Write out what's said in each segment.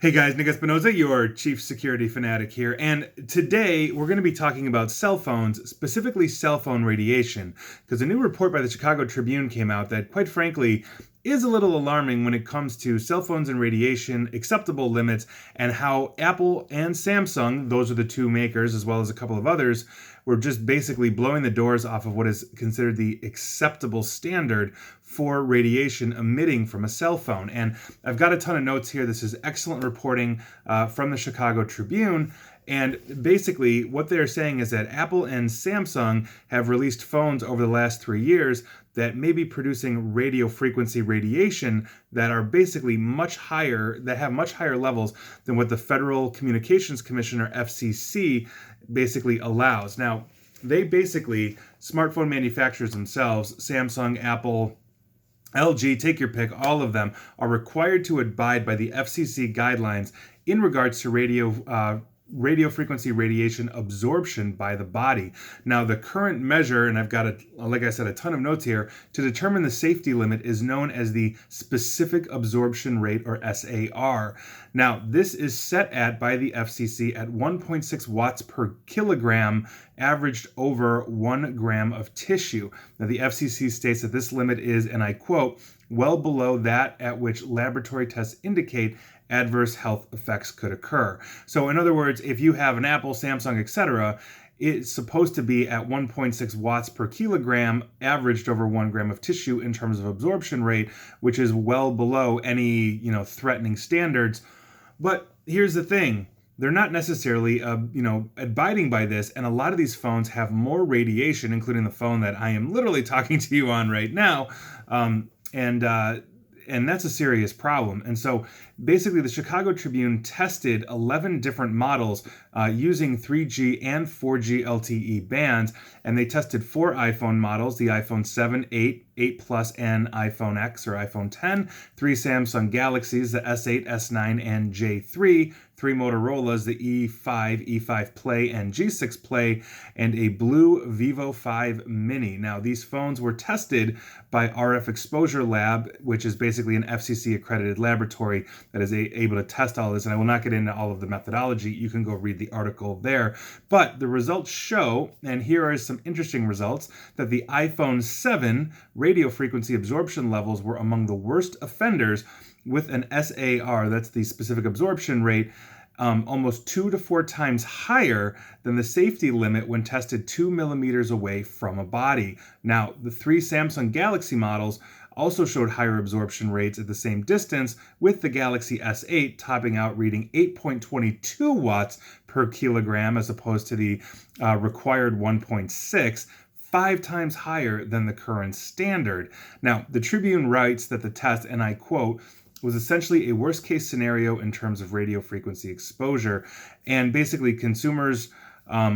Hey guys, Nick Espinoza, your chief security fanatic here, and today we're going to be talking about cell phones, specifically cell phone radiation, because a new report by the Chicago Tribune came out that, quite frankly, is a little alarming when it comes to cell phones and radiation, acceptable limits, and how Apple and Samsung, those are the two makers, as well as a couple of others, were just basically blowing the doors off of what is considered the acceptable standard for radiation emitting from a cell phone. And I've got a ton of notes here. This is excellent reporting from the Chicago Tribune. And basically, what they're saying is that Apple and Samsung have released phones over the last 3 years that may be producing radio frequency radiation that are basically much higher, that have much higher levels than what the Federal Communications Commission, or FCC, basically allows. Now, smartphone manufacturers themselves, Samsung, Apple, LG, take your pick, all of them are required to abide by the FCC guidelines in regards to radio frequency radiation absorption by the body. Now, the current measure, and I've got, like I said, a ton of notes here, to determine the safety limit is known as the specific absorption rate, or SAR. Now, this is set by the FCC at 1.6 watts per kilogram, averaged over 1 gram of tissue. Now, the FCC states that this limit is, and I quote, well below that at which laboratory tests indicate adverse health effects could occur. So in other words, if you have an Apple, Samsung, etc., it's supposed to be at 1.6 watts per kilogram, averaged over 1 gram of tissue in terms of absorption rate, which is well below any, threatening standards. But here's the thing. They're not necessarily, abiding by this, and a lot of these phones have more radiation, including the phone that I am literally talking to you on right now, and that's a serious problem. And so basically the Chicago Tribune tested 11 different models using 3G and 4G LTE bands, and they tested 4 iPhone models, the iPhone 7, 8, 8 Plus, and iPhone X or iPhone 10, 3 Samsung Galaxies, the S8, S9, and J3, 3 Motorola's, the E5, E5 Play, and G6 Play, and a blue Vivo 5 Mini. Now, these phones were tested by RF Exposure Lab, which is basically an FCC-accredited laboratory that is able to test all this, and I will not get into all of the methodology. You can go read the article there. But the results show, and here are some interesting results, that the iPhone 7 radio frequency absorption levels were among the worst offenders, with an SAR, that's the specific absorption rate, almost 2 to 4 times higher than the safety limit when tested 2 millimeters away from a body. Now, the 3 Samsung Galaxy models also showed higher absorption rates at the same distance, with the Galaxy S8 topping out reading 8.22 watts per kilogram as opposed to the required 1.6, 5 times higher than the current standard. Now, the Tribune writes that the test, and I quote, was essentially a worst-case scenario in terms of radio frequency exposure, and basically consumers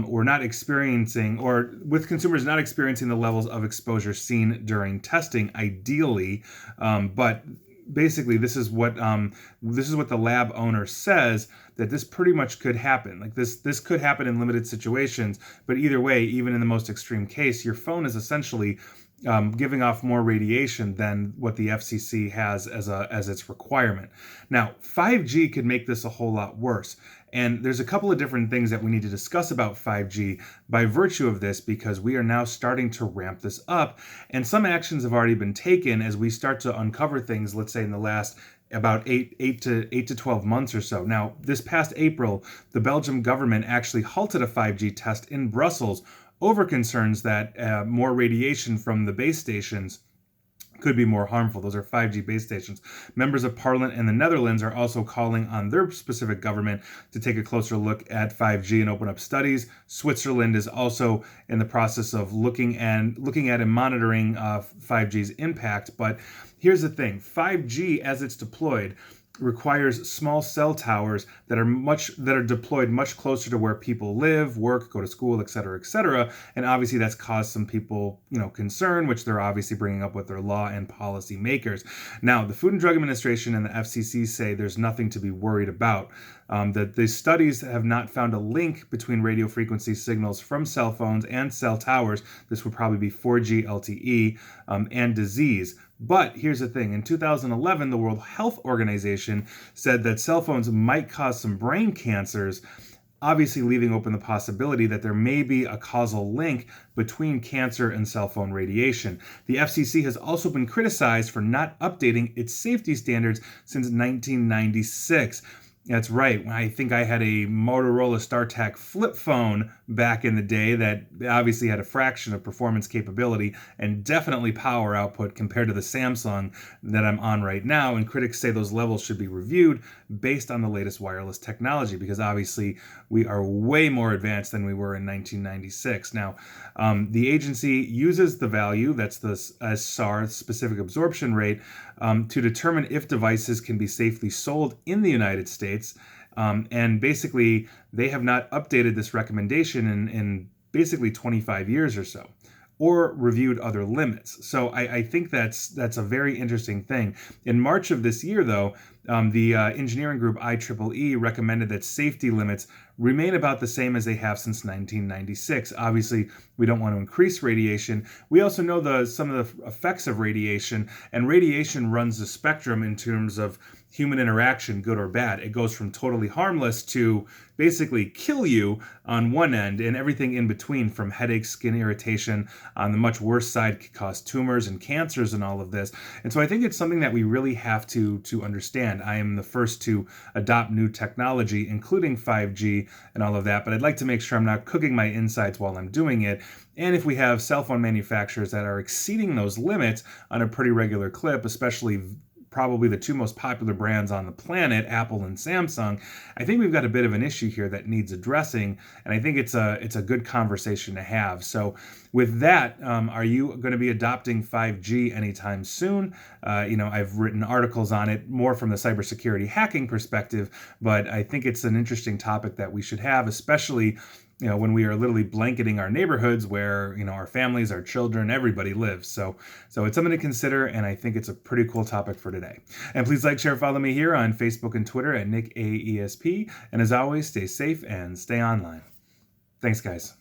were not experiencing, or with consumers not experiencing the levels of exposure seen during testing, ideally, but basically this is what the lab owner says, that this pretty much could happen. Like this could happen in limited situations, but either way, even in the most extreme case, your phone is essentially giving off more radiation than what the FCC has as its requirement. Now, 5G could make this a whole lot worse. And there's a couple of different things that we need to discuss about 5G by virtue of this, because we are now starting to ramp this up. And some actions have already been taken as we start to uncover things, let's say in the last about 8 to 12 months or so. Now, this past April, the Belgian government actually halted a 5G test in Brussels over concerns that more radiation from the base stations could be more harmful. Those are 5G base stations. Members of Parliament in the Netherlands are also calling on their specific government to take a closer look at 5G and open up studies. Switzerland is also in the process of looking at and monitoring 5G's impact. But here's the thing: 5G, as it's deployed, requires small cell towers that are deployed much closer to where people live, work, go to school, et cetera, and obviously that's caused some people, concern, which they're obviously bringing up with their law and policy makers. Now, the Food and Drug Administration and the FCC say there's nothing to be worried about. That the studies have not found a link between radio frequency signals from cell phones and cell towers. This would probably be 4G LTE and disease. But here's the thing. In 2011, the World Health Organization said that cell phones might cause some brain cancers, obviously leaving open the possibility that there may be a causal link between cancer and cell phone radiation. The FCC has also been criticized for not updating its safety standards since 1996. That's right. I think I had a Motorola StarTAC flip phone back in the day that obviously had a fraction of performance capability and definitely power output compared to the Samsung that I'm on right now. And critics say those levels should be reviewed based on the latest wireless technology, because obviously we are way more advanced than we were in 1996. Now, the agency uses the value, that's the SAR, specific absorption rate, to determine if devices can be safely sold in the United States. And basically, they have not updated this recommendation in basically 25 years or so, or reviewed other limits. So I think that's a very interesting thing. In March of this year, though, the engineering group IEEE recommended that safety limits remain about the same as they have since 1996. Obviously, we don't want to increase radiation. We also know some of the effects of radiation, and radiation runs the spectrum in terms of human interaction, good or bad. It goes from totally harmless to basically kill you on one end, and everything in between, from headaches, skin irritation, on the much worse side could cause tumors and cancers and all of this. And so I think it's something that we really have to understand. I am the first to adopt new technology, including 5G and all of that, but I'd like to make sure I'm not cooking my insides while I'm doing it. And if we have cell phone manufacturers that are exceeding those limits on a pretty regular clip, especially probably the two most popular brands on the planet, Apple and Samsung, I think we've got a bit of an issue here that needs addressing, and I think it's a good conversation to have. So with that, are you going to be adopting 5G anytime soon? I've written articles on it more from the cybersecurity hacking perspective, but I think it's an interesting topic that we should have, especially when we are literally blanketing our neighborhoods where, our families, our children, everybody lives. So it's something to consider, and I think it's a pretty cool topic for today. And please like, share, follow me here on Facebook and Twitter at NickAESP. And as always, stay safe and stay online. Thanks, guys.